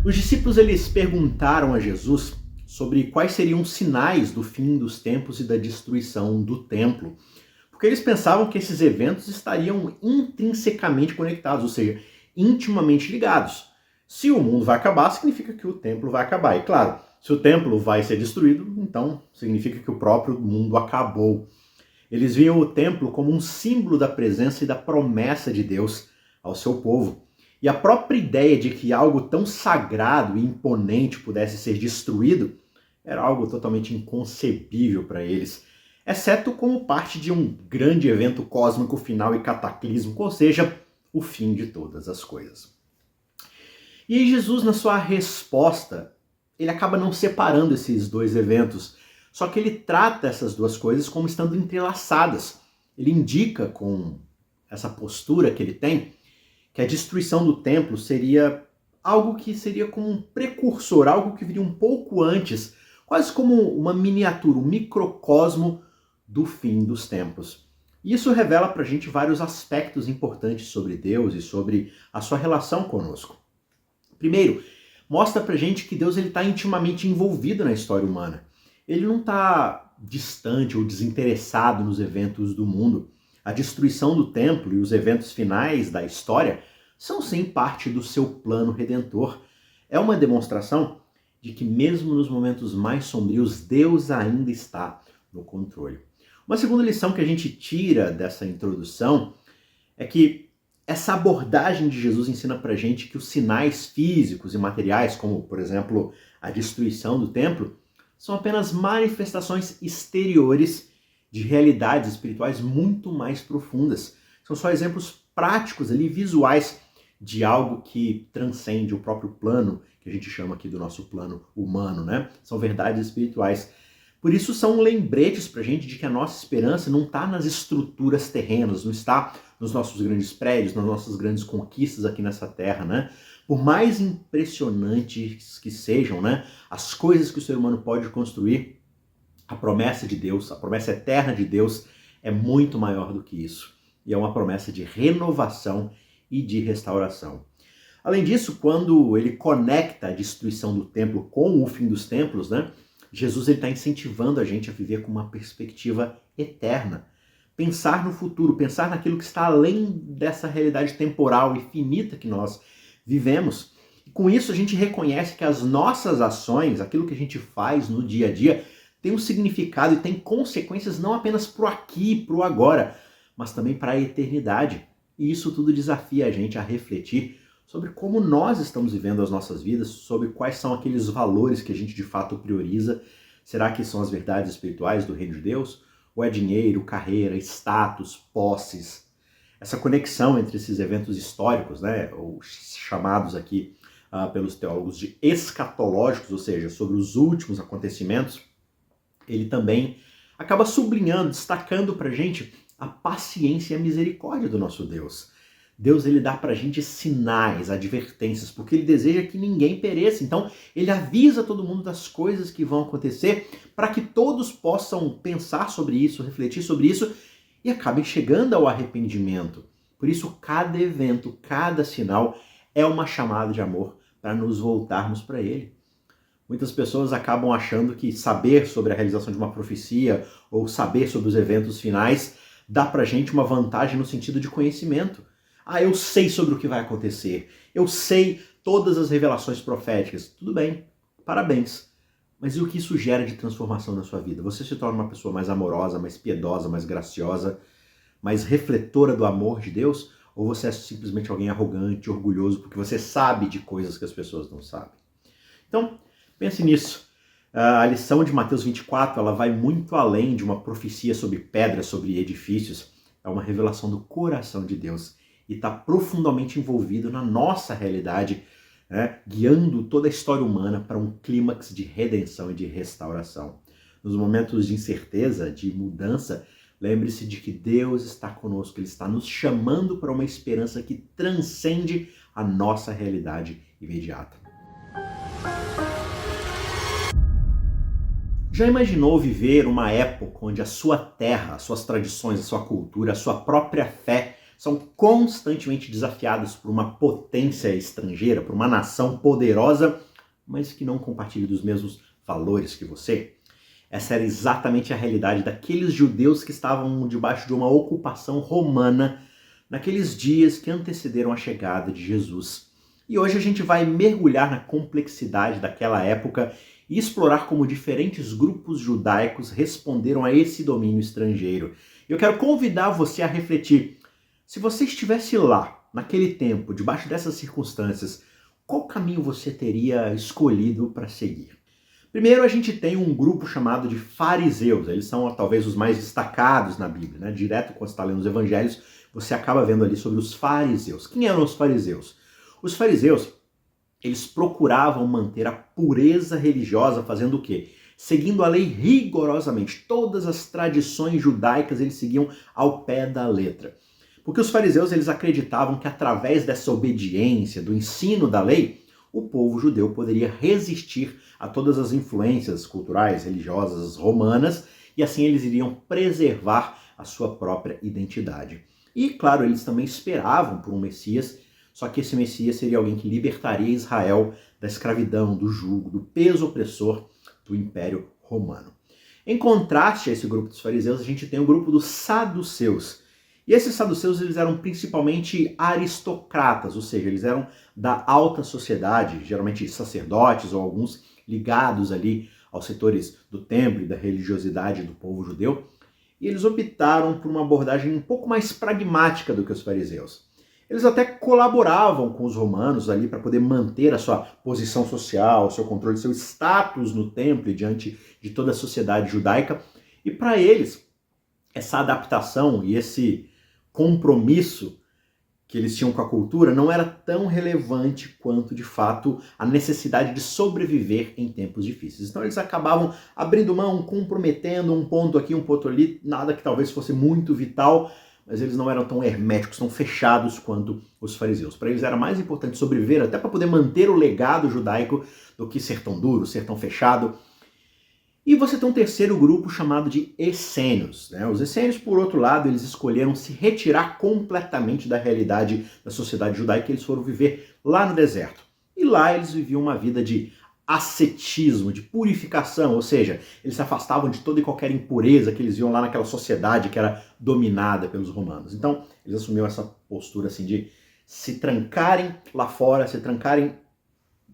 Os discípulos eles perguntaram a Jesus sobre quais seriam os sinais do fim dos tempos e da destruição do templo, porque eles pensavam que esses eventos estariam intrinsecamente conectados, ou seja, intimamente ligados. Se o mundo vai acabar, significa que o templo vai acabar. E claro, se o templo vai ser destruído, então significa que o próprio mundo acabou. Eles viam o templo como um símbolo da presença e da promessa de Deus ao seu povo. E a própria ideia de que algo tão sagrado e imponente pudesse ser destruído era algo totalmente inconcebível para eles, exceto como parte de um grande evento cósmico final e cataclísmico, ou seja, o fim de todas as coisas. E aí Jesus, na sua resposta, ele acaba não separando esses dois eventos, só que ele trata essas duas coisas como estando entrelaçadas. Ele indica com essa postura que ele tem que a destruição do templo seria algo que seria como um precursor, algo que viria um pouco antes, quase como uma miniatura, um microcosmo do fim dos tempos. E isso revela pra gente vários aspectos importantes sobre Deus e sobre a sua relação conosco. Primeiro, mostra pra gente que Deus está intimamente envolvido na história humana. Ele não está distante ou desinteressado nos eventos do mundo. A destruição do templo e os eventos finais da história são sim parte do seu plano redentor. É uma demonstração de que mesmo nos momentos mais sombrios, Deus ainda está no controle. Uma segunda lição que a gente tira dessa introdução é que essa abordagem de Jesus ensina pra gente que os sinais físicos e materiais, como por exemplo a destruição do templo, são apenas manifestações exteriores de realidades espirituais muito mais profundas. São só exemplos práticos ali, visuais, de algo que transcende o próprio plano, que a gente chama aqui do nosso plano humano, né? São verdades espirituais. Por isso são lembretes pra gente de que a nossa esperança não está nas estruturas terrenas, não está nos nossos grandes prédios, nas nossas grandes conquistas aqui nessa terra, né? Por mais impressionantes que sejam, né, as coisas que o ser humano pode construir, a promessa de Deus, a promessa eterna de Deus é muito maior do que isso. E é uma promessa de renovação e de restauração. Além disso, quando ele conecta a destruição do templo com o fim dos templos, né, Jesus está incentivando a gente a viver com uma perspectiva eterna. Pensar no futuro, pensar naquilo que está além dessa realidade temporal e finita que nós vivemos. E com isso a gente reconhece que as nossas ações, aquilo que a gente faz no dia a dia, tem um significado e tem consequências não apenas para o aqui e para o agora, mas também para a eternidade. E isso tudo desafia a gente a refletir sobre como nós estamos vivendo as nossas vidas, sobre quais são aqueles valores que a gente de fato prioriza. Será que são as verdades espirituais do reino de Deus? Ou é dinheiro, carreira, status, posses? Essa conexão entre esses eventos históricos, né, ou chamados aqui pelos teólogos de escatológicos, ou seja, sobre os últimos acontecimentos, ele também acaba sublinhando, destacando pra gente a paciência e a misericórdia do nosso Deus. Deus ele dá pra gente sinais, advertências, porque ele deseja que ninguém pereça. Então, ele avisa todo mundo das coisas que vão acontecer para que todos possam pensar sobre isso, refletir sobre isso e acabem chegando ao arrependimento. Por isso, cada evento, cada sinal é uma chamada de amor para nos voltarmos para ele. Muitas pessoas acabam achando que saber sobre a realização de uma profecia ou saber sobre os eventos finais dá pra gente uma vantagem no sentido de conhecimento. Ah, eu sei sobre o que vai acontecer. Eu sei todas as revelações proféticas. Tudo bem, parabéns. Mas e o que isso gera de transformação na sua vida? Você se torna uma pessoa mais amorosa, mais piedosa, mais graciosa, mais refletora do amor de Deus? Ou você é simplesmente alguém arrogante, orgulhoso, porque você sabe de coisas que as pessoas não sabem? Então, pense nisso. A lição de Mateus 24, ela vai muito além de uma profecia sobre pedras, sobre edifícios. É uma revelação do coração de Deus e está profundamente envolvido na nossa realidade, né, guiando toda a história humana para um clímax de redenção e de restauração. Nos momentos de incerteza, de mudança, lembre-se de que Deus está conosco, Ele está nos chamando para uma esperança que transcende a nossa realidade imediata. Já imaginou viver uma época onde a sua terra, as suas tradições, a sua cultura, a sua própria fé são constantemente desafiados por uma potência estrangeira, por uma nação poderosa, mas que não compartilha dos mesmos valores que você. Essa era exatamente a realidade daqueles judeus que estavam debaixo de uma ocupação romana naqueles dias que antecederam a chegada de Jesus. E hoje a gente vai mergulhar na complexidade daquela época e explorar como diferentes grupos judaicos responderam a esse domínio estrangeiro. Eu quero convidar você a refletir. Se você estivesse lá, naquele tempo, debaixo dessas circunstâncias, qual caminho você teria escolhido para seguir? Primeiro, a gente tem um grupo chamado de fariseus. Eles são talvez os mais destacados na Bíblia, né? Direto quando você está lendo os evangelhos, você acaba vendo ali sobre os fariseus. Quem eram os fariseus? Os fariseus, eles procuravam manter a pureza religiosa fazendo o quê? Seguindo a lei rigorosamente. Todas as tradições judaicas eles seguiam ao pé da letra. Porque os fariseus eles acreditavam que através dessa obediência, do ensino da lei, o povo judeu poderia resistir a todas as influências culturais, religiosas, romanas, e assim eles iriam preservar a sua própria identidade. E, claro, eles também esperavam por um Messias, só que esse Messias seria alguém que libertaria Israel da escravidão, do jugo, do peso opressor do Império Romano. Em contraste a esse grupo dos fariseus, a gente tem o grupo dos saduceus. E esses saduceus eles eram principalmente aristocratas, ou seja, eles eram da alta sociedade, geralmente sacerdotes ou alguns ligados ali aos setores do templo e da religiosidade do povo judeu. E eles optaram por uma abordagem um pouco mais pragmática do que os fariseus. Eles até colaboravam com os romanos ali para poder manter a sua posição social, o seu controle, seu status no templo e diante de toda a sociedade judaica. E para eles, essa adaptação e esse compromisso que eles tinham com a cultura não era tão relevante quanto, de fato, a necessidade de sobreviver em tempos difíceis. Então eles acabavam abrindo mão, comprometendo um ponto aqui, um ponto ali, nada que talvez fosse muito vital, mas eles não eram tão herméticos, tão fechados quanto os fariseus. Para eles era mais importante sobreviver, até para poder manter o legado judaico, do que ser tão duro, ser tão fechado. E você tem um terceiro grupo chamado de essênios. Os essênios, por outro lado, eles escolheram se retirar completamente da realidade da sociedade judaica e eles foram viver lá no deserto. E lá eles viviam uma vida de ascetismo, de purificação, ou seja, eles se afastavam de toda e qualquer impureza que eles viam lá naquela sociedade que era dominada pelos romanos. Então, eles assumiram essa postura assim de se trancarem lá fora, se trancarem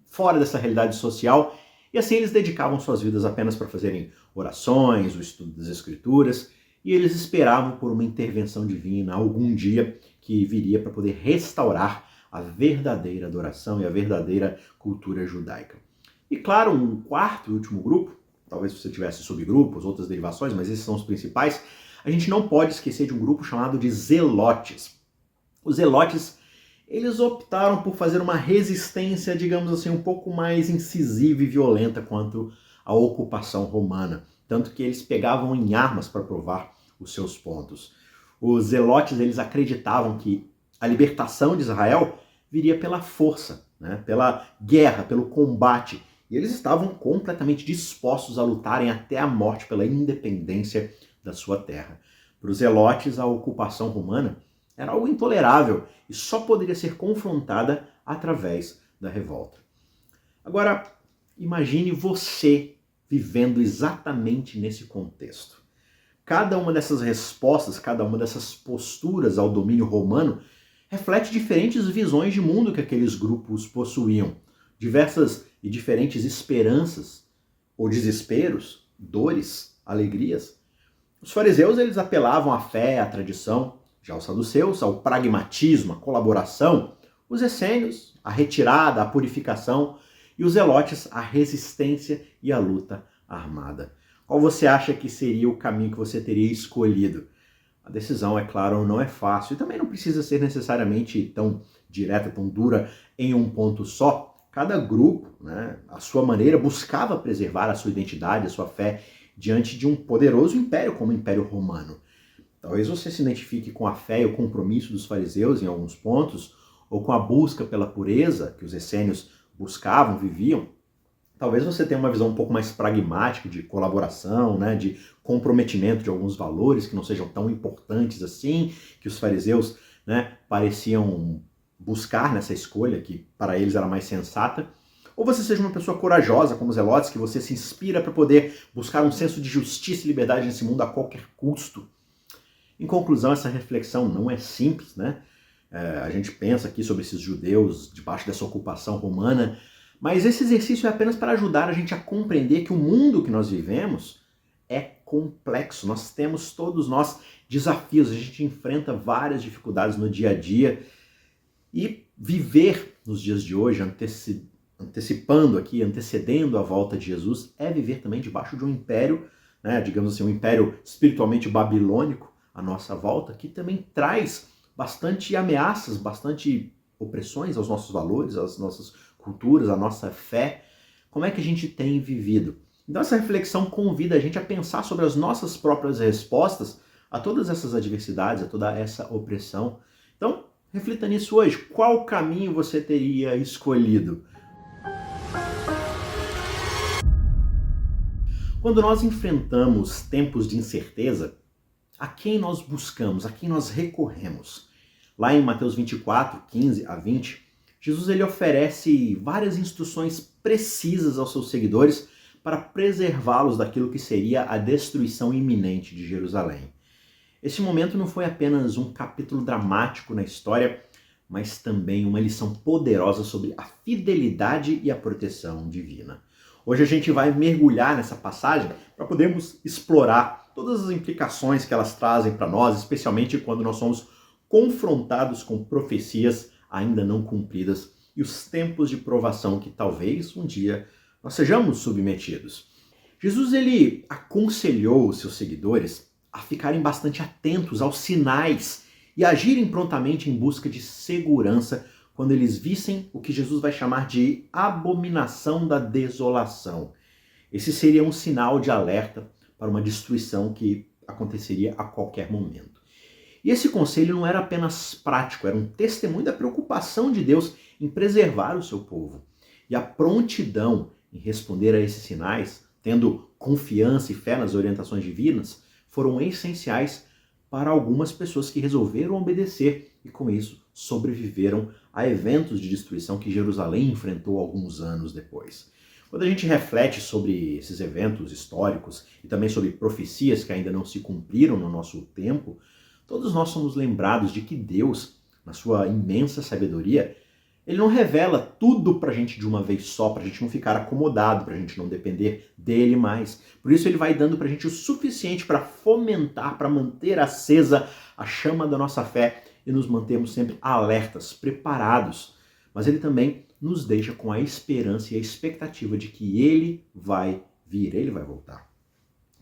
fora dessa realidade social. E assim eles dedicavam suas vidas apenas para fazerem orações, o estudo das escrituras, e eles esperavam por uma intervenção divina algum dia que viria para poder restaurar a verdadeira adoração e a verdadeira cultura judaica. E claro, um quarto e último grupo, talvez você tivesse subgrupos, outras derivações, mas esses são os principais, a gente não pode esquecer de um grupo chamado de zelotes. Os zelotes, eles optaram por fazer uma resistência, digamos assim, um pouco mais incisiva e violenta quanto à ocupação romana. Tanto que eles pegavam em armas para provar os seus pontos. Os zelotes, eles acreditavam que a libertação de Israel viria pela força, pela guerra, pelo combate. E eles estavam completamente dispostos a lutarem até a morte pela independência da sua terra. Para os zelotes, a ocupação romana era algo intolerável e só poderia ser confrontada através da revolta. Agora, imagine você vivendo exatamente nesse contexto. Cada uma dessas respostas, cada uma dessas posturas ao domínio romano reflete diferentes visões de mundo que aqueles grupos possuíam, diversas e diferentes esperanças ou desesperos, dores, alegrias. Os fariseus eles apelavam à fé, à tradição, já os saduceus ao pragmatismo, à colaboração, os essênios à retirada, à purificação e os zelotes à resistência e à luta armada. Qual você acha que seria o caminho que você teria escolhido? A decisão, é claro, não é fácil e também não precisa ser necessariamente tão direta, tão dura em um ponto só. Cada grupo, à sua maneira, buscava preservar a sua identidade, a sua fé diante de um poderoso império como o Império Romano. Talvez você se identifique com a fé e o compromisso dos fariseus em alguns pontos, ou com a busca pela pureza que os essênios buscavam, viviam. Talvez você tenha uma visão um pouco mais pragmática de colaboração, de comprometimento de alguns valores que não sejam tão importantes assim, que os fariseus né, pareciam buscar nessa escolha, que para eles era mais sensata, ou você seja uma pessoa corajosa, como os Zelotes, que você se inspira para poder buscar um senso de justiça e liberdade nesse mundo a qualquer custo. Em conclusão, essa reflexão não é simples, né? A gente pensa aqui sobre esses judeus debaixo dessa ocupação romana, mas esse exercício é apenas para ajudar a gente a compreender que o mundo que nós vivemos é complexo. Nós temos, todos nós, desafios, a gente enfrenta várias dificuldades no dia a dia e viver nos dias de hoje, antecedendo a volta de Jesus, é viver também debaixo de um império, né, digamos assim, um império espiritualmente babilônico à nossa volta, que também traz bastante ameaças, bastante opressões aos nossos valores, às nossas culturas, à nossa fé. Como é que a gente tem vivido? Então essa reflexão convida a gente a pensar sobre as nossas próprias respostas a todas essas adversidades, a toda essa opressão. Então, reflita nisso hoje. Qual caminho você teria escolhido? Quando nós enfrentamos tempos de incerteza, a quem nós buscamos, a quem nós recorremos? Lá em Mateus 24, 15 a 20, Jesus ele oferece várias instruções precisas aos seus seguidores para preservá-los daquilo que seria a destruição iminente de Jerusalém. Esse momento não foi apenas um capítulo dramático na história, mas também uma lição poderosa sobre a fidelidade e a proteção divina. Hoje a gente vai mergulhar nessa passagem para podermos explorar todas as implicações que elas trazem para nós, especialmente quando nós somos confrontados com profecias ainda não cumpridas e os tempos de provação que talvez um dia nós sejamos submetidos. Jesus ele aconselhou os seus seguidores a ficarem bastante atentos aos sinais e agirem prontamente em busca de segurança quando eles vissem o que Jesus vai chamar de abominação da desolação. Esse seria um sinal de alerta para uma destruição que aconteceria a qualquer momento. E esse conselho não era apenas prático, era um testemunho da preocupação de Deus em preservar o seu povo. E a prontidão em responder a esses sinais, tendo confiança e fé nas orientações divinas, foram essenciais para algumas pessoas que resolveram obedecer e com isso sobreviveram a eventos de destruição que Jerusalém enfrentou alguns anos depois. Quando a gente reflete sobre esses eventos históricos e também sobre profecias que ainda não se cumpriram no nosso tempo, todos nós somos lembrados de que Deus, na sua imensa sabedoria, ele não revela tudo pra gente de uma vez só, pra gente não ficar acomodado, pra gente não depender dele mais. Por isso ele vai dando pra gente o suficiente para fomentar, para manter acesa a chama da nossa fé e nos mantermos sempre alertas, preparados. Mas ele também nos deixa com a esperança e a expectativa de que ele vai vir, ele vai voltar.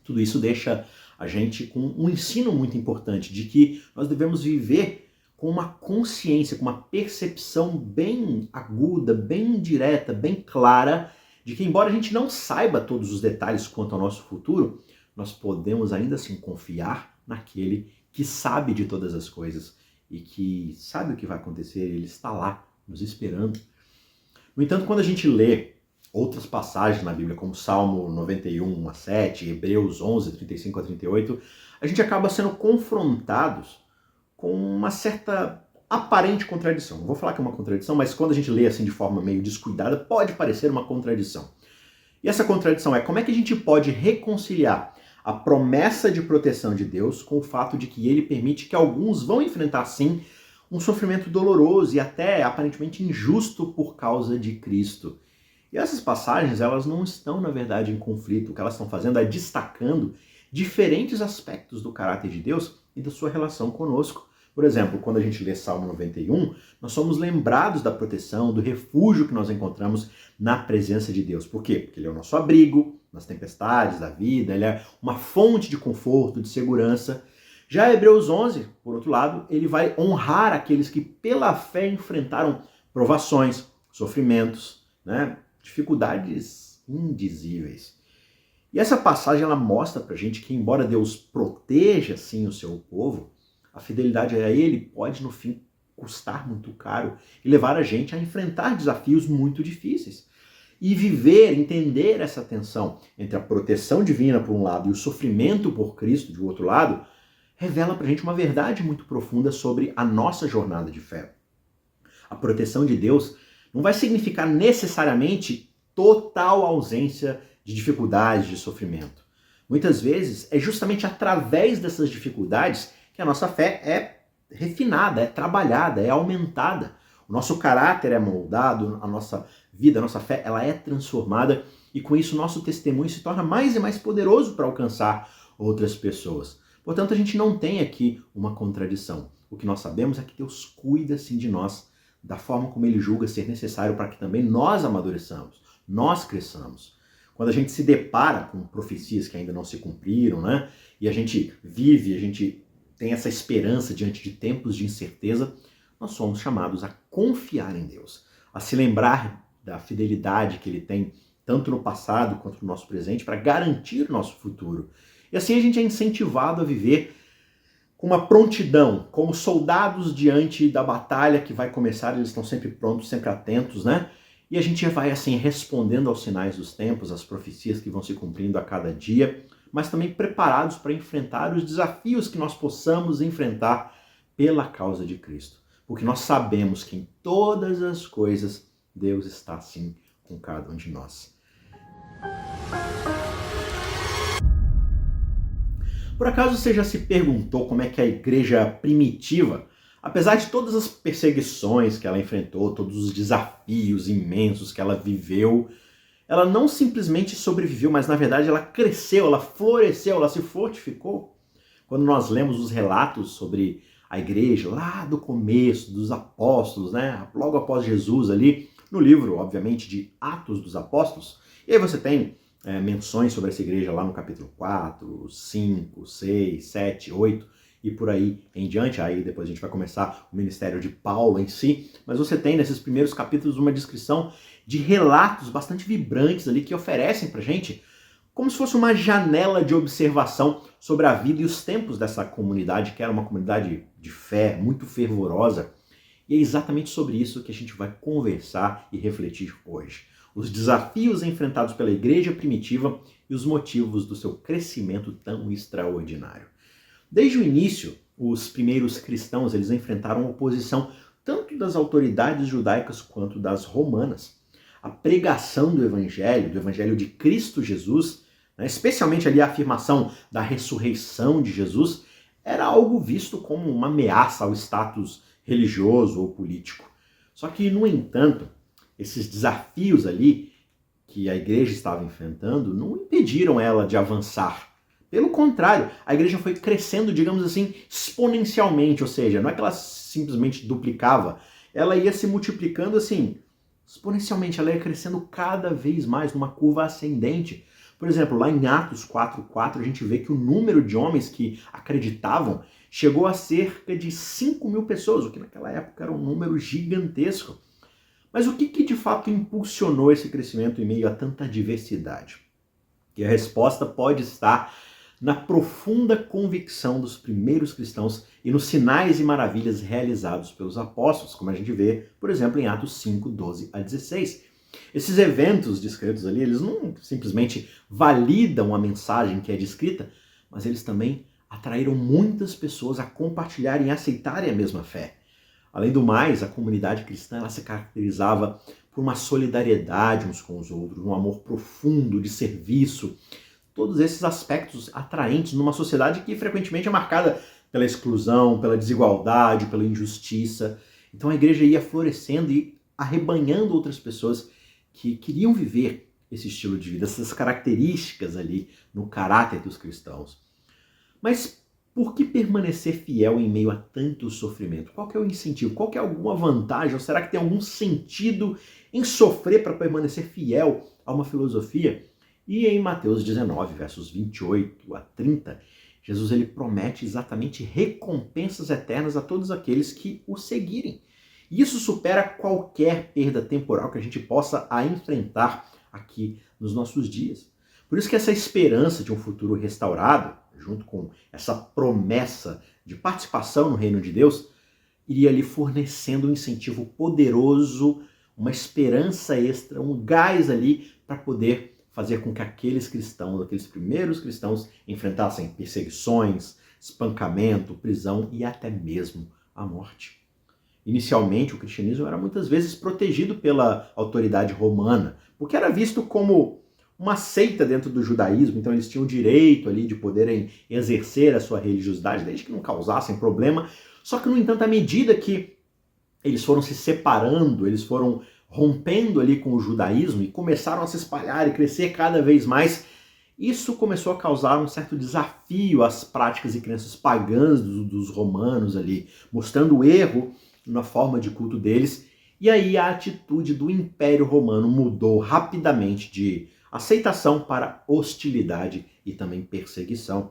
Tudo isso deixa a gente com um ensino muito importante de que nós devemos viver com uma consciência, com uma percepção bem aguda, bem direta, bem clara, de que embora a gente não saiba todos os detalhes quanto ao nosso futuro, nós podemos ainda assim confiar naquele que sabe de todas as coisas e que sabe o que vai acontecer, ele está lá, nos esperando. No entanto, quando a gente lê outras passagens na Bíblia, como Salmo 91 a 7, Hebreus 11, 35 a 38, a gente acaba sendo confrontados com uma certa aparente contradição. Não vou falar que é uma contradição, mas quando a gente lê assim de forma meio descuidada, pode parecer uma contradição. E essa contradição é como é que a gente pode reconciliar a promessa de proteção de Deus com o fato de que ele permite que alguns vão enfrentar, sim, um sofrimento doloroso e até aparentemente injusto por causa de Cristo. E essas passagens, elas não estão, na verdade, em conflito. O que elas estão fazendo é destacando diferentes aspectos do caráter de Deus e da sua relação conosco. Por exemplo, quando a gente lê Salmo 91, nós somos lembrados da proteção, do refúgio que nós encontramos na presença de Deus. Por quê? Porque ele é o nosso abrigo nas tempestades da vida, ele é uma fonte de conforto, de segurança. Já Hebreus 11, por outro lado, ele vai honrar aqueles que pela fé enfrentaram provações, sofrimentos, dificuldades indizíveis. E essa passagem ela mostra pra gente que embora Deus proteja sim o seu povo, a fidelidade a ele pode no fim custar muito caro e levar a gente a enfrentar desafios muito difíceis. E viver, entender essa tensão entre a proteção divina por um lado e o sofrimento por Cristo de outro lado, revela pra gente uma verdade muito profunda sobre a nossa jornada de fé. A proteção de Deus não vai significar necessariamente total ausência de dificuldades, de sofrimento. Muitas vezes é justamente através dessas dificuldades que a nossa fé é refinada, é trabalhada, é aumentada. O nosso caráter é moldado, a nossa vida, a nossa fé, ela é transformada e com isso nosso testemunho se torna mais e mais poderoso para alcançar outras pessoas. Portanto, a gente não tem aqui uma contradição. O que nós sabemos é que Deus cuida sim de nós da forma como Ele julga ser necessário para que também nós amadureçamos, nós cresçamos. Quando a gente se depara com profecias que ainda não se cumpriram, né? E a gente vive, a gente tem essa esperança diante de tempos de incerteza, nós somos chamados a confiar em Deus, a se lembrar da fidelidade que Ele tem tanto no passado quanto no nosso presente para garantir o nosso futuro. E assim a gente é incentivado a viver com uma prontidão, como soldados diante da batalha que vai começar, eles estão sempre prontos, sempre atentos, né? E a gente vai assim respondendo aos sinais dos tempos, às profecias que vão se cumprindo a cada dia, mas também preparados para enfrentar os desafios que nós possamos enfrentar pela causa de Cristo. Porque nós sabemos que em todas as coisas Deus está assim com cada um de nós. Por acaso você já se perguntou como é que a igreja primitiva, apesar de todas as perseguições que ela enfrentou, todos os desafios imensos que ela viveu, ela não simplesmente sobreviveu, mas na verdade ela cresceu, ela floresceu, ela se fortificou? Quando nós lemos os relatos sobre a igreja lá do começo, dos apóstolos, né? Logo após Jesus ali, no livro, obviamente, de Atos dos Apóstolos, e aí você tem menções sobre essa igreja lá no capítulo 4, 5, 6, 7, 8 e por aí em diante. Aí depois a gente vai começar o ministério de Paulo em si, mas você tem nesses primeiros capítulos uma descrição de relatos bastante vibrantes ali que oferecem pra gente como se fosse uma janela de observação sobre a vida e os tempos dessa comunidade, que era uma comunidade de fé muito fervorosa. E é exatamente sobre isso que a gente vai conversar e refletir hoje. Os desafios enfrentados pela igreja primitiva e os motivos do seu crescimento tão extraordinário. Desde o início, os primeiros cristãos eles enfrentaram oposição tanto das autoridades judaicas quanto das romanas. A pregação do evangelho de Cristo Jesus, né, especialmente ali a afirmação da ressurreição de Jesus, era algo visto como uma ameaça ao status religioso ou político. Só que, no entanto, esses desafios ali que a igreja estava enfrentando não impediram ela de avançar. Pelo contrário, a igreja foi crescendo, digamos assim, exponencialmente, ou seja, não é que ela simplesmente duplicava, ela ia se multiplicando assim, exponencialmente, ela ia crescendo cada vez mais numa curva ascendente. Por exemplo, lá em Atos 4:4, a gente vê que o número de homens que acreditavam chegou a cerca de 5.000 pessoas, o que naquela época era um número gigantesco. Mas o que de fato impulsionou esse crescimento em meio a tanta diversidade? E a resposta pode estar na profunda convicção dos primeiros cristãos e nos sinais e maravilhas realizados pelos apóstolos, como a gente vê, por exemplo, em Atos 5:12-16. Esses eventos descritos ali, eles não simplesmente validam a mensagem que é descrita, mas eles também atraíram muitas pessoas a compartilharem e aceitarem a mesma fé. Além do mais, a comunidade cristã ela se caracterizava por uma solidariedade uns com os outros, um amor profundo de serviço, todos esses aspectos atraentes numa sociedade que frequentemente é marcada pela exclusão, pela desigualdade, pela injustiça. Então a igreja ia florescendo e arrebanhando outras pessoas que queriam viver esse estilo de vida, essas características ali no caráter dos cristãos. Mas por que permanecer fiel em meio a tanto sofrimento? Qual que é o incentivo? Qual que é alguma vantagem? Ou será que tem algum sentido em sofrer para permanecer fiel a uma filosofia? E em Mateus 19, versos 28-30, Jesus ele promete exatamente recompensas eternas a todos aqueles que o seguirem. E isso supera qualquer perda temporal que a gente possa enfrentar aqui nos nossos dias. Por isso que essa esperança de um futuro restaurado, junto com essa promessa de participação no reino de Deus, iria lhe fornecendo um incentivo poderoso, uma esperança extra, um gás ali para poder fazer com que aqueles cristãos, aqueles primeiros cristãos, enfrentassem perseguições, espancamento, prisão e até mesmo a morte. Inicialmente, o cristianismo era muitas vezes protegido pela autoridade romana, porque era visto como uma seita dentro do judaísmo, então eles tinham o direito ali de poderem exercer a sua religiosidade, desde que não causassem problema. Só que, no entanto, à medida que eles foram se separando, eles foram rompendo ali com o judaísmo e começaram a se espalhar e crescer cada vez mais, isso começou a causar um certo desafio às práticas e crenças pagãs dos romanos ali, mostrando o erro na forma de culto deles. E aí a atitude do Império Romano mudou rapidamente de aceitação para hostilidade e também perseguição.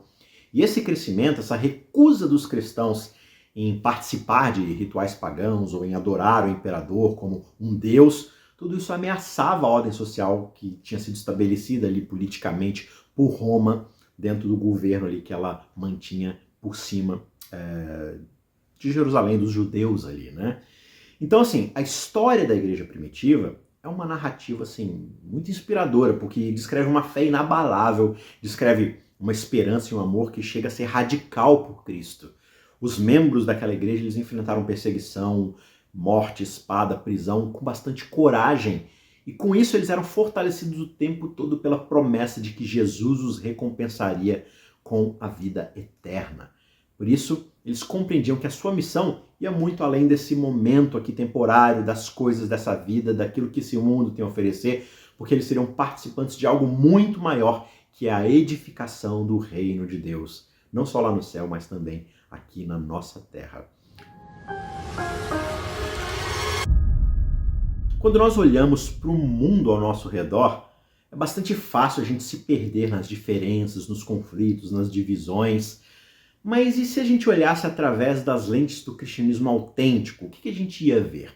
E esse crescimento, essa recusa dos cristãos em participar de rituais pagãos ou em adorar o imperador como um deus, tudo isso ameaçava a ordem social que tinha sido estabelecida ali politicamente por Roma, dentro do governo ali que ela mantinha por cima de Jerusalém, dos judeus ali, né? Então, assim, a história da igreja primitiva é uma narrativa, assim, muito inspiradora, porque descreve uma fé inabalável, descreve uma esperança e um amor que chega a ser radical por Cristo. Os membros daquela igreja, eles enfrentaram perseguição, morte, espada, prisão, com bastante coragem. E com isso eles eram fortalecidos o tempo todo pela promessa de que Jesus os recompensaria com a vida eterna. Por isso, eles compreendiam que a sua missão ia muito além desse momento aqui temporário, das coisas dessa vida, daquilo que esse mundo tem a oferecer, porque eles seriam participantes de algo muito maior, que é a edificação do reino de Deus. Não só lá no céu, mas também aqui na nossa terra. Quando nós olhamos para o mundo ao nosso redor, é bastante fácil a gente se perder nas diferenças, nos conflitos, nas divisões. Mas e se a gente olhasse através das lentes do cristianismo autêntico, o que a gente ia ver?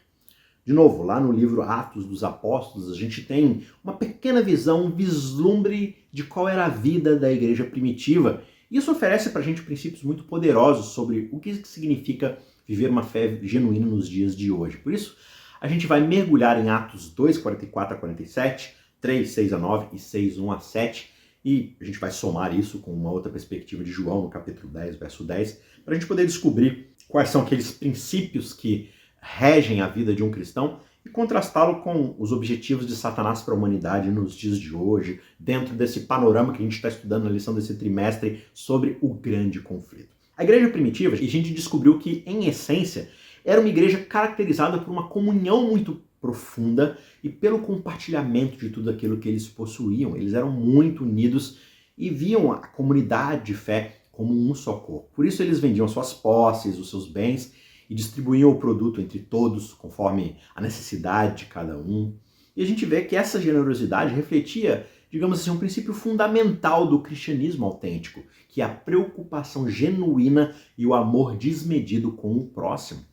De novo, lá no livro Atos dos Apóstolos, a gente tem uma pequena visão, um vislumbre de qual era a vida da igreja primitiva. Isso oferece para a gente princípios muito poderosos sobre o que significa viver uma fé genuína nos dias de hoje. Por isso, a gente vai mergulhar em Atos 2, 44 a 47, 3, 6 a 9 e 6, 1 a 7, e a gente vai somar isso com uma outra perspectiva de João, no capítulo 10, verso 10, para a gente poder descobrir quais são aqueles princípios que regem a vida de um cristão e contrastá-lo com os objetivos de Satanás para a humanidade nos dias de hoje, dentro desse panorama que a gente está estudando na lição desse trimestre sobre o grande conflito. A igreja primitiva, a gente descobriu que, em essência, era uma igreja caracterizada por uma comunhão muito profunda e pelo compartilhamento de tudo aquilo que eles possuíam. Eles eram muito unidos e viam a comunidade de fé como um só corpo. Por isso eles vendiam suas posses, os seus bens e distribuíam o produto entre todos, conforme a necessidade de cada um. E a gente vê que essa generosidade refletia, digamos assim, um princípio fundamental do cristianismo autêntico, que é a preocupação genuína e o amor desmedido com o próximo.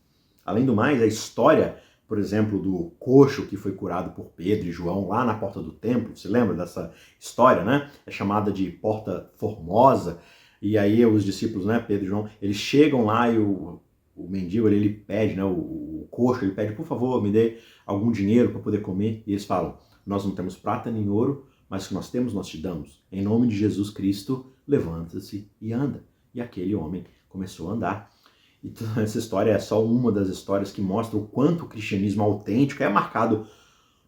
Além do mais, a história, por exemplo, do coxo que foi curado por Pedro e João lá na porta do templo, você lembra dessa história, né? É chamada de Porta Formosa, e aí os discípulos, né, Pedro e João, eles chegam lá e o mendigo ele pede, né, o coxo, ele pede, por favor, me dê algum dinheiro para poder comer, e eles falam, nós não temos prata nem ouro, mas o que nós temos nós te damos. Em nome de Jesus Cristo, levanta-se e anda. E aquele homem começou a andar. Então, essa história é só uma das histórias que mostra o quanto o cristianismo autêntico é marcado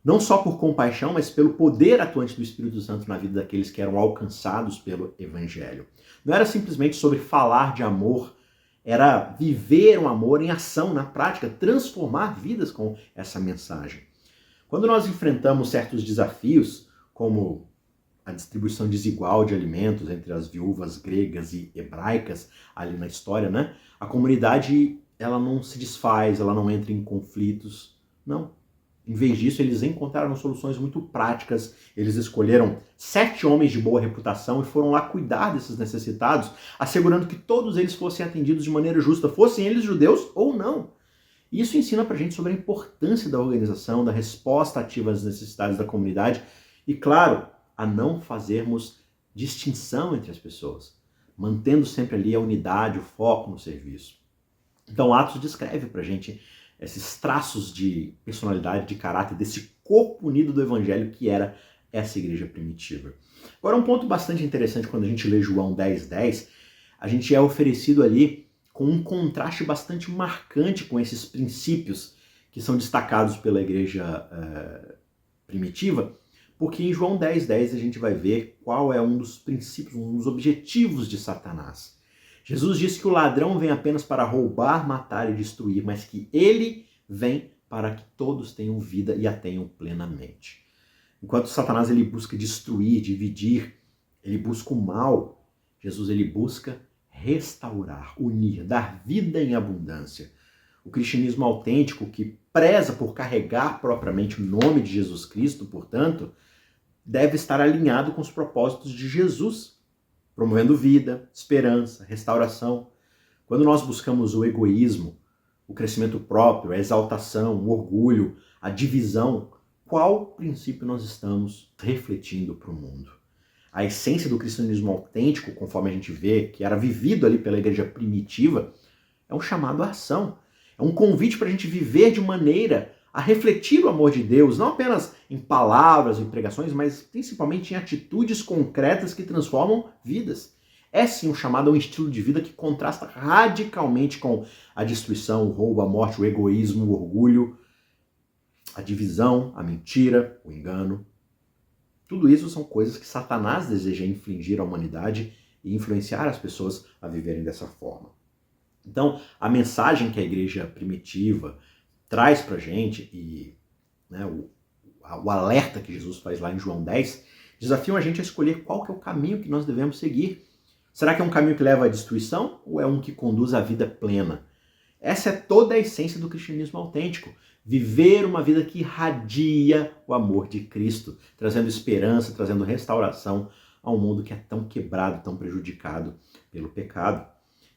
não só por compaixão, mas pelo poder atuante do Espírito Santo na vida daqueles que eram alcançados pelo Evangelho. Não era simplesmente sobre falar de amor, era viver um amor em ação, na prática, transformar vidas com essa mensagem. Quando nós enfrentamos certos desafios, como a distribuição desigual de alimentos entre as viúvas gregas e hebraicas ali na história, né? A comunidade, ela não se desfaz, ela não entra em conflitos, não. Em vez disso, eles encontraram soluções muito práticas, eles escolheram 7 homens de boa reputação e foram lá cuidar desses necessitados, assegurando que todos eles fossem atendidos de maneira justa, fossem eles judeus ou não. Isso ensina pra gente sobre a importância da organização, da resposta ativa às necessidades da comunidade e, claro, a não fazermos distinção entre as pessoas, mantendo sempre ali a unidade, o foco no serviço. Então, Atos descreve pra gente esses traços de personalidade, de caráter, desse corpo unido do Evangelho que era essa igreja primitiva. Agora, um ponto bastante interessante quando a gente lê João 10:10, a gente é oferecido ali com um contraste bastante marcante com esses princípios que são destacados pela igreja primitiva, porque em João 10:10 a gente vai ver qual é um dos princípios, um dos objetivos de Satanás. Jesus disse que o ladrão vem apenas para roubar, matar e destruir, mas que ele vem para que todos tenham vida e a tenham plenamente. Enquanto Satanás ele busca destruir, dividir, ele busca o mal, Jesus ele busca restaurar, unir, dar vida em abundância. O cristianismo autêntico, que preza por carregar propriamente o nome de Jesus Cristo, portanto, deve estar alinhado com os propósitos de Jesus, promovendo vida, esperança, restauração. Quando nós buscamos o egoísmo, o crescimento próprio, a exaltação, o orgulho, a divisão, qual princípio nós estamos refletindo para o mundo? A essência do cristianismo autêntico, conforme a gente vê, que era vivido ali pela igreja primitiva, é um chamado à ação. É um convite para a gente viver de maneira a refletir o amor de Deus, não apenas em palavras e pregações, mas principalmente em atitudes concretas que transformam vidas. É sim um chamado a um estilo de vida que contrasta radicalmente com a destruição, o roubo, a morte, o egoísmo, o orgulho, a divisão, a mentira, o engano. Tudo isso são coisas que Satanás deseja infligir à humanidade e influenciar as pessoas a viverem dessa forma. Então, a mensagem que a igreja primitiva traz pra gente e o alerta que Jesus faz lá em João 10 desafiam a gente a escolher qual que é o caminho que nós devemos seguir. Será que é um caminho que leva à destruição ou é um que conduz à vida plena? Essa é toda a essência do cristianismo autêntico. Viver uma vida que irradia o amor de Cristo, trazendo esperança, trazendo restauração a um mundo que é tão quebrado, tão prejudicado pelo pecado.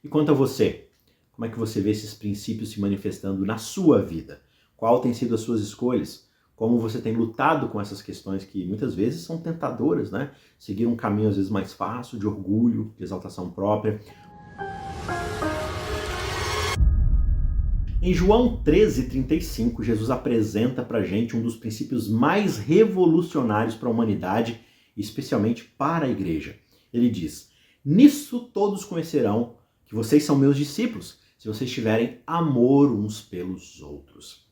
E quanto a você? Como é que você vê esses princípios se manifestando na sua vida? Qual tem sido as suas escolhas? Como você tem lutado com essas questões que muitas vezes são tentadoras, né? Seguir um caminho às vezes mais fácil, de orgulho, de exaltação própria. Em João 13:35, Jesus apresenta pra gente um dos princípios mais revolucionários para a humanidade, e especialmente para a igreja. Ele diz: "Nisso todos conhecerão que vocês são meus discípulos, se vocês tiverem amor uns pelos outros."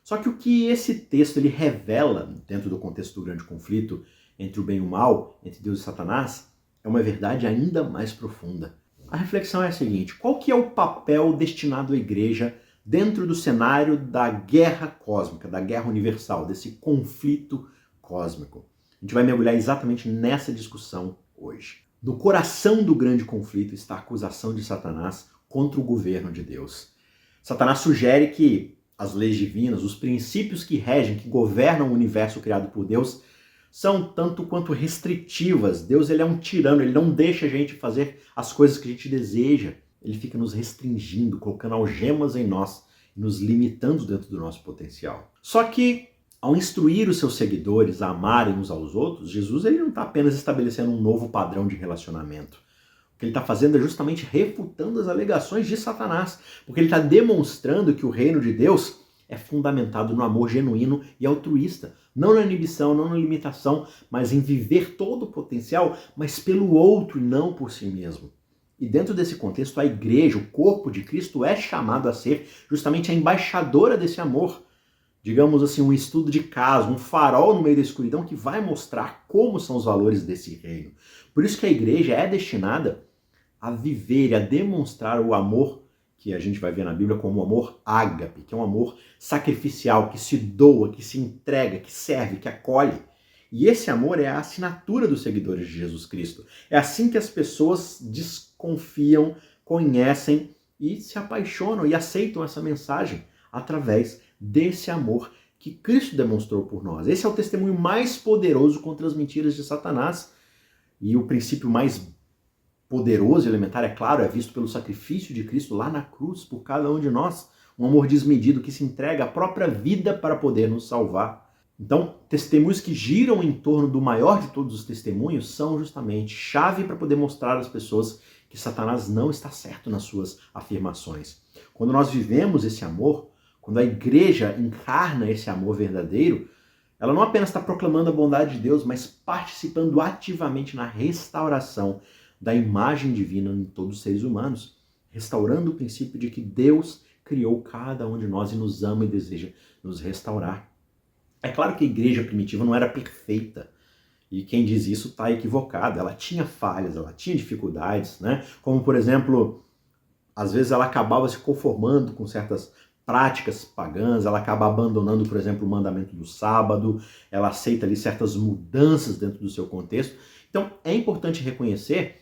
Só que o que esse texto ele revela, dentro do contexto do grande conflito entre o bem e o mal, entre Deus e Satanás, é uma verdade ainda mais profunda. A reflexão é a seguinte: qual que é o papel destinado à igreja dentro do cenário da guerra cósmica, da guerra universal, desse conflito cósmico? A gente vai mergulhar exatamente nessa discussão hoje. No coração do grande conflito está a acusação de Satanás contra o governo de Deus. Satanás sugere que as leis divinas, os princípios que regem, que governam o universo criado por Deus, são tanto quanto restritivas. Deus ele é um tirano, ele não deixa a gente fazer as coisas que a gente deseja. Ele fica nos restringindo, colocando algemas em nós, nos limitando dentro do nosso potencial. Só que, ao instruir os seus seguidores a amarem uns aos outros, Jesus ele não está apenas estabelecendo um novo padrão de relacionamento. O que ele está fazendo é justamente refutando as alegações de Satanás, porque ele está demonstrando que o reino de Deus é fundamentado no amor genuíno e altruísta, não na inibição, não na limitação, mas em viver todo o potencial, mas pelo outro e não por si mesmo. E dentro desse contexto, a igreja, o corpo de Cristo, é chamado a ser justamente a embaixadora desse amor. Digamos assim, um estudo de caso, um farol no meio da escuridão que vai mostrar como são os valores desse reino. Por isso que a igreja é destinada a viver e a demonstrar o amor que a gente vai ver na Bíblia como o amor ágape, que é um amor sacrificial, que se doa, que se entrega, que serve, que acolhe. E esse amor é a assinatura dos seguidores de Jesus Cristo. É assim que as pessoas desconfiam, conhecem e se apaixonam e aceitam essa mensagem através desse amor que Cristo demonstrou por nós. Esse é o testemunho mais poderoso contra as mentiras de Satanás. E o princípio mais poderoso e elementar, é claro, é visto pelo sacrifício de Cristo lá na cruz por cada um de nós. Um amor desmedido que se entrega a própria vida para poder nos salvar. Então, testemunhos que giram em torno do maior de todos os testemunhos são justamente chave para poder mostrar às pessoas que Satanás não está certo nas suas afirmações. Quando nós vivemos esse amor, quando a igreja encarna esse amor verdadeiro, ela não apenas está proclamando a bondade de Deus, mas participando ativamente na restauração da imagem divina em todos os seres humanos, restaurando o princípio de que Deus criou cada um de nós e nos ama e deseja nos restaurar. É claro que a igreja primitiva não era perfeita, e quem diz isso está equivocado. Ela tinha falhas, ela tinha dificuldades, né? Como, por exemplo, às vezes ela acabava se conformando com certas práticas pagãs, ela acaba abandonando, por exemplo, o mandamento do sábado, ela aceita ali certas mudanças dentro do seu contexto. Então é importante reconhecer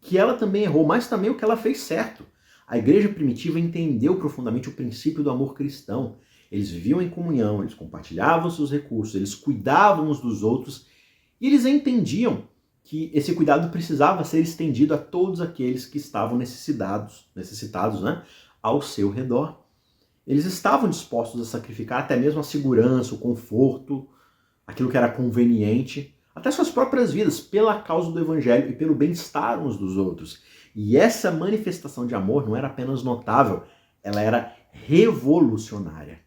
que ela também errou, mas também o que ela fez certo. A igreja primitiva entendeu profundamente o princípio do amor cristão. Eles viviam em comunhão, eles compartilhavam seus recursos, eles cuidavam uns dos outros e eles entendiam que esse cuidado precisava ser estendido a todos aqueles que estavam necessitados, né, ao seu redor. Eles estavam dispostos a sacrificar até mesmo a segurança, o conforto, aquilo que era conveniente, até suas próprias vidas, pela causa do evangelho e pelo bem-estar uns dos outros. E essa manifestação de amor não era apenas notável, ela era revolucionária.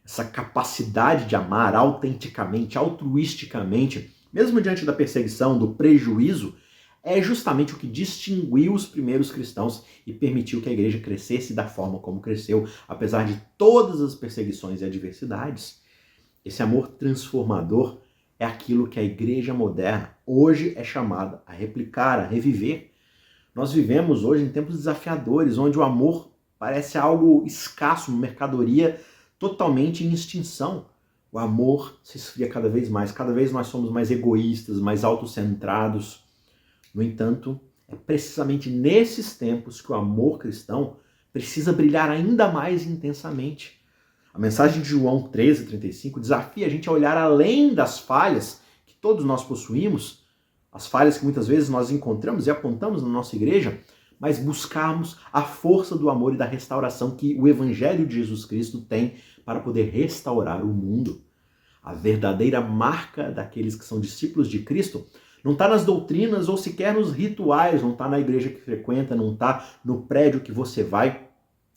Essa capacidade de amar autenticamente, altruisticamente, mesmo diante da perseguição, do prejuízo, é justamente o que distinguiu os primeiros cristãos e permitiu que a igreja crescesse da forma como cresceu, apesar de todas as perseguições e adversidades. Esse amor transformador é aquilo que a igreja moderna hoje é chamada a replicar, a reviver. Nós vivemos hoje em tempos desafiadores, onde o amor parece algo escasso, uma mercadoria totalmente em extinção. O amor se esfria cada vez vez nós somos mais egoístas, mais autocentrados. No entanto, é precisamente nesses tempos que o amor cristão precisa brilhar ainda mais intensamente. A mensagem de João 13:35 desafia a gente a olhar além das falhas que todos nós possuímos, as falhas que muitas vezes nós encontramos e apontamos na nossa igreja, mas buscarmos a força do amor e da restauração que o Evangelho de Jesus Cristo tem para poder restaurar o mundo. A verdadeira marca daqueles que são discípulos de Cristo não está nas doutrinas ou sequer nos rituais, não está na igreja que frequenta, não está no prédio que você vai.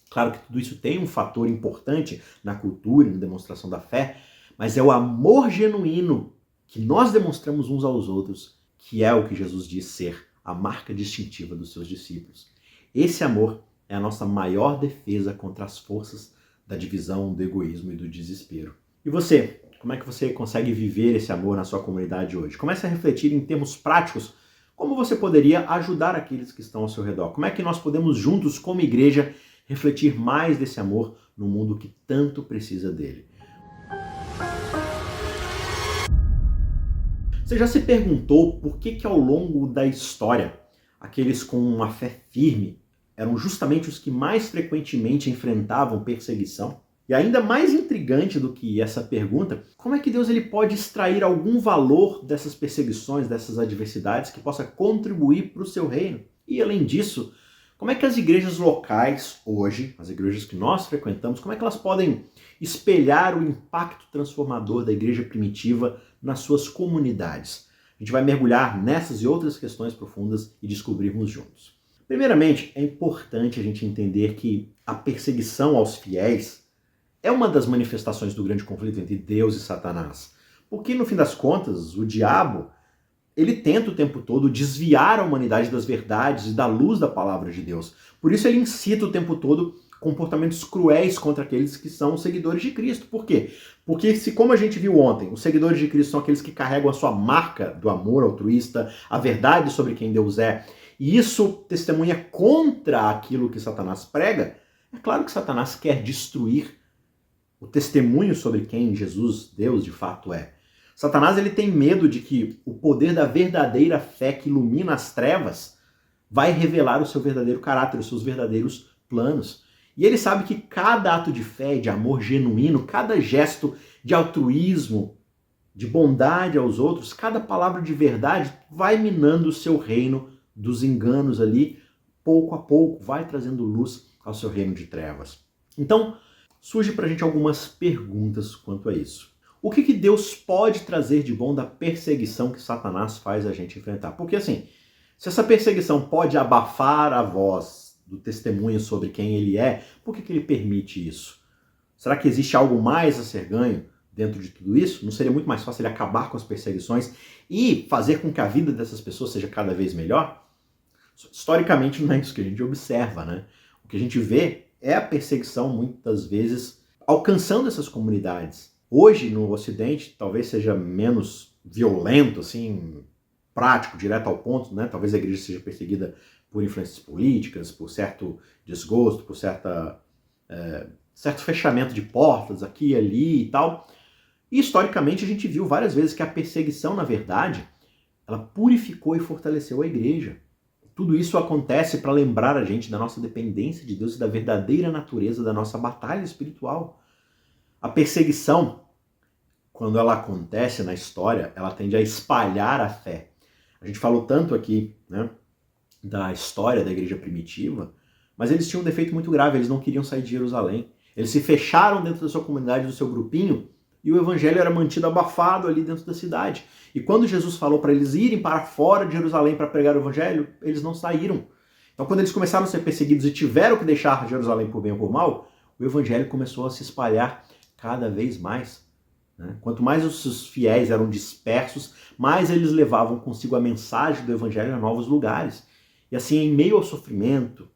Claro que tudo isso tem um fator importante na cultura e na demonstração da fé, mas é o amor genuíno que nós demonstramos uns aos outros, que é o que Jesus diz ser a marca distintiva dos seus discípulos. Esse amor é a nossa maior defesa contra as forças da divisão, do egoísmo e do desespero. E você? Como é que você consegue viver esse amor na sua comunidade hoje? Comece a refletir em termos práticos como você poderia ajudar aqueles que estão ao seu redor. Como é que nós podemos juntos, como igreja, refletir mais desse amor no mundo que tanto precisa dele. Você já se perguntou por que ao longo da história aqueles com uma fé firme eram justamente os que mais frequentemente enfrentavam perseguição? E ainda mais intrigante do que essa pergunta, como é que Deus ele pode extrair algum valor dessas perseguições, dessas adversidades que possa contribuir para o seu reino? E além disso, como é que as igrejas locais hoje, as igrejas que nós frequentamos, como é que elas podem espelhar o impacto transformador da igreja primitiva nas suas comunidades? A gente vai mergulhar nessas e outras questões profundas e descobrirmos juntos. Primeiramente, é importante a gente entender que a perseguição aos fiéis é uma das manifestações do grande conflito entre Deus e Satanás. Porque, no fim das contas, o diabo ele tenta o tempo todo desviar a humanidade das verdades e da luz da palavra de Deus. Por isso ele incita o tempo todo comportamentos cruéis contra aqueles que são seguidores de Cristo. Por quê? Porque se, como a gente viu ontem, os seguidores de Cristo são aqueles que carregam a sua marca do amor altruísta, a verdade sobre quem Deus é, e isso testemunha contra aquilo que Satanás prega, é claro que Satanás quer destruir o testemunho sobre quem Jesus, Deus, de fato é. Satanás ele tem medo de que o poder da verdadeira fé que ilumina as trevas vai revelar o seu verdadeiro caráter, os seus verdadeiros planos. E ele sabe que cada ato de fé, de amor genuíno, cada gesto de altruísmo, de bondade aos outros, cada palavra de verdade vai minando o seu reino dos enganos ali, pouco a pouco, vai trazendo luz ao seu reino de trevas. Então, surge pra gente algumas perguntas quanto a isso. O que Deus pode trazer de bom da perseguição que Satanás faz a gente enfrentar? Porque assim, se essa perseguição pode abafar a voz do testemunho sobre quem ele é, por que ele permite isso? Será que existe algo mais a ser ganho dentro de tudo isso? Não seria muito mais fácil ele acabar com as perseguições e fazer com que a vida dessas pessoas seja cada vez melhor? Historicamente não é isso que a gente observa, né? O que a gente vê é a perseguição, muitas vezes, alcançando essas comunidades. Hoje, no Ocidente, talvez seja menos violento, assim, prático, direto ao ponto, né? Talvez a igreja seja perseguida por influências políticas, por certo desgosto, por certo fechamento de portas aqui e ali e tal. E historicamente a gente viu várias vezes que a perseguição, na verdade, ela purificou e fortaleceu a igreja. Tudo isso acontece para lembrar a gente da nossa dependência de Deus e da verdadeira natureza da nossa batalha espiritual. A perseguição, quando ela acontece na história, ela tende a espalhar a fé. A gente falou tanto aqui, né, da história da igreja primitiva, mas eles tinham um defeito muito grave, eles não queriam sair de Jerusalém. Eles se fecharam dentro da sua comunidade, do seu grupinho, e o evangelho era mantido abafado ali dentro da cidade. E quando Jesus falou para eles irem para fora de Jerusalém para pregar o evangelho, eles não saíram. Então quando eles começaram a ser perseguidos e tiveram que deixar Jerusalém por bem ou por mal, o evangelho começou a se espalhar cada vez mais. Quanto mais os fiéis eram dispersos, mais eles levavam consigo a mensagem do evangelho a novos lugares. E assim, em meio ao sofrimento,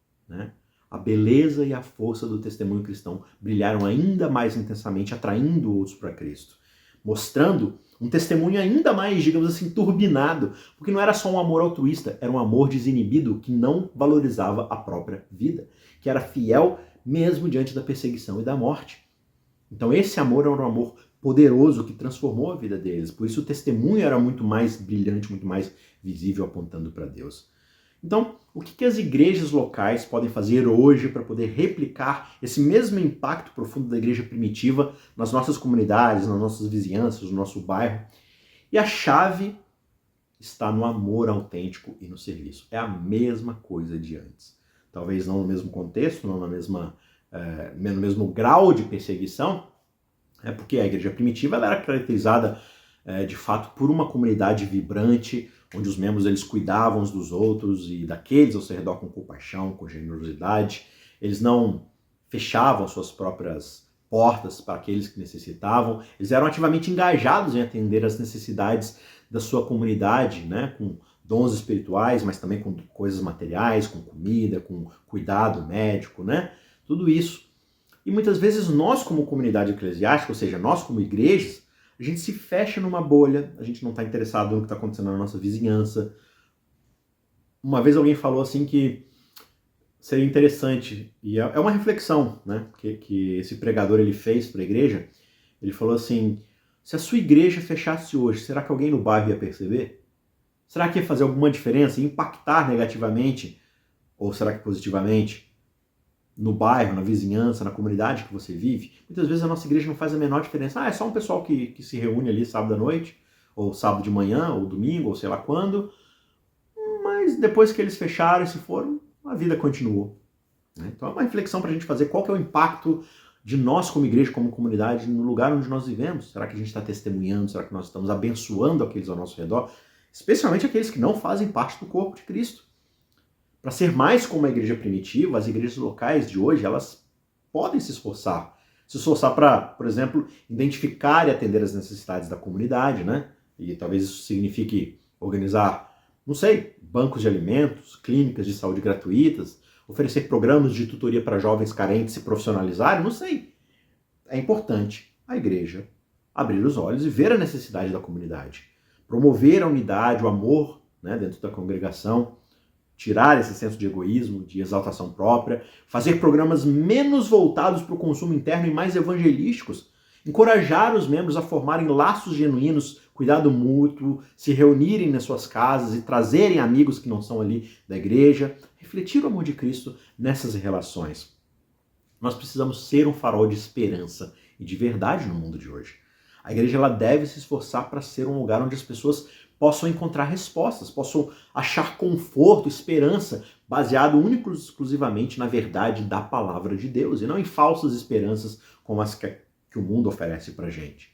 a beleza e a força do testemunho cristão brilharam ainda mais intensamente, atraindo outros para Cristo, mostrando um testemunho ainda mais, digamos assim, turbinado, porque não era só um amor altruísta, era um amor desinibido que não valorizava a própria vida, que era fiel mesmo diante da perseguição e da morte. Então esse amor era um amor poderoso que transformou a vida deles, por isso o testemunho era muito mais brilhante, muito mais visível, apontando para Deus. Então, o que as igrejas locais podem fazer hoje para poder replicar esse mesmo impacto profundo da igreja primitiva nas nossas comunidades, nas nossas vizinhanças, no nosso bairro? E a chave está no amor autêntico e no serviço. É a mesma coisa de antes. Talvez não no mesmo contexto, não no mesmo grau de perseguição, porque a igreja primitiva ela era caracterizada de fato por uma comunidade vibrante, onde os membros eles cuidavam uns dos outros e daqueles ao seu redor com compaixão, com generosidade. Eles não fechavam suas próprias portas para aqueles que necessitavam. Eles eram ativamente engajados em atender às necessidades da sua comunidade, com dons espirituais, mas também com coisas materiais, com comida, com cuidado médico, tudo isso. E muitas vezes nós como comunidade eclesiástica, ou seja, nós como igrejas, a gente se fecha numa bolha, a gente não está interessado no que está acontecendo na nossa vizinhança. Uma vez alguém falou assim que seria interessante, e é uma reflexão que esse pregador ele fez para a igreja. Ele falou assim, se a sua igreja fechasse hoje, será que alguém no bairro ia perceber? Será que ia fazer alguma diferença, ia impactar negativamente, ou será que positivamente? No bairro, na vizinhança, na comunidade que você vive, muitas vezes a nossa igreja não faz a menor diferença. É só um pessoal que se reúne ali sábado à noite, ou sábado de manhã, ou domingo, ou sei lá quando, mas depois que eles fecharam e se foram, a vida continuou. Então é uma reflexão para a gente fazer qual que é o impacto de nós como igreja, como comunidade, no lugar onde nós vivemos. Será que a gente está testemunhando? Será que nós estamos abençoando aqueles ao nosso redor? Especialmente aqueles que não fazem parte do corpo de Cristo. Para ser mais como a igreja primitiva, as igrejas locais de hoje, elas podem se esforçar. Se esforçar para, por exemplo, identificar e atender as necessidades da comunidade, E talvez isso signifique organizar, não sei, bancos de alimentos, clínicas de saúde gratuitas, oferecer programas de tutoria para jovens carentes se profissionalizarem, não sei. É importante a igreja abrir os olhos e ver a necessidade da comunidade. Promover a unidade, o amor, dentro da congregação, tirar esse senso de egoísmo, de exaltação própria, fazer programas menos voltados para o consumo interno e mais evangelísticos, encorajar os membros a formarem laços genuínos, cuidado mútuo, se reunirem nas suas casas e trazerem amigos que não são ali da igreja, refletir o amor de Cristo nessas relações. Nós precisamos ser um farol de esperança e de verdade no mundo de hoje. A igreja ela deve se esforçar para ser um lugar onde as pessoas possam encontrar respostas, possam achar conforto, esperança, baseado único e exclusivamente na verdade da palavra de Deus, e não em falsas esperanças como as que o mundo oferece para a gente.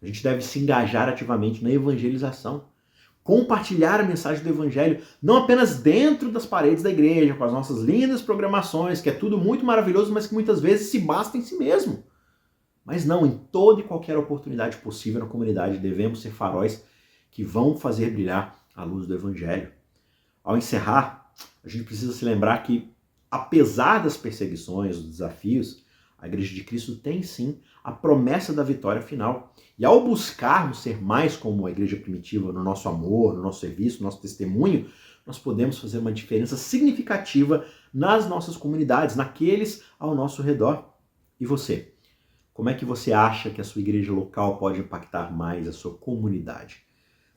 A gente deve se engajar ativamente na evangelização, compartilhar a mensagem do evangelho, não apenas dentro das paredes da igreja, com as nossas lindas programações, que é tudo muito maravilhoso, mas que muitas vezes se basta em si mesmo. Mas não, em toda e qualquer oportunidade possível na comunidade, devemos ser faróis que vão fazer brilhar a luz do Evangelho. Ao encerrar a gente precisa se lembrar que, apesar das perseguições, dos desafios, a Igreja de Cristo tem sim a promessa da vitória final. E ao buscarmos ser mais como a igreja primitiva no nosso amor, no nosso serviço, no nosso testemunho, nós podemos fazer uma diferença significativa nas nossas comunidades, naqueles ao nosso redor. E você? Como é que você acha que a sua igreja local pode impactar mais a sua comunidade?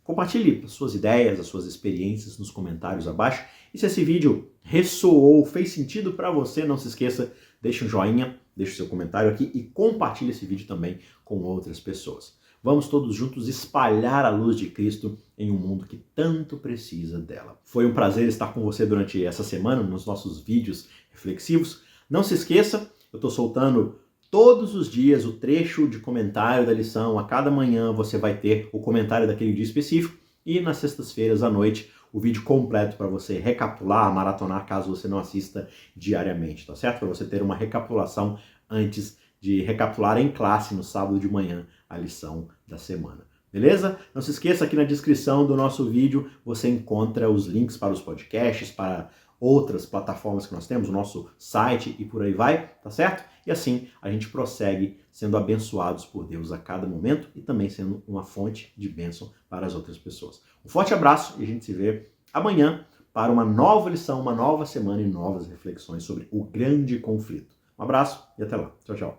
Compartilhe as suas ideias, as suas experiências nos comentários abaixo. E se esse vídeo ressoou, fez sentido para você, não se esqueça, deixe um joinha, deixe o seu comentário aqui e compartilhe esse vídeo também com outras pessoas. Vamos todos juntos espalhar a luz de Cristo em um mundo que tanto precisa dela. Foi um prazer estar com você durante essa semana nos nossos vídeos reflexivos. Não se esqueça, eu estou soltando todos os dias o trecho de comentário da lição. A cada manhã você vai ter o comentário daquele dia específico e nas sextas-feiras à noite o vídeo completo para você recapitular, maratonar, caso você não assista diariamente, tá certo? Para você ter uma recapitulação antes de recapitular em classe no sábado de manhã a lição da semana. Beleza? Não se esqueça, aqui na descrição do nosso vídeo você encontra os links para os podcasts, para outras plataformas que nós temos, o nosso site e por aí vai, tá certo? E assim a gente prossegue sendo abençoados por Deus a cada momento e também sendo uma fonte de bênção para as outras pessoas. Um forte abraço e a gente se vê amanhã para uma nova lição, uma nova semana e novas reflexões sobre o grande conflito. Um abraço e até lá. Tchau, tchau.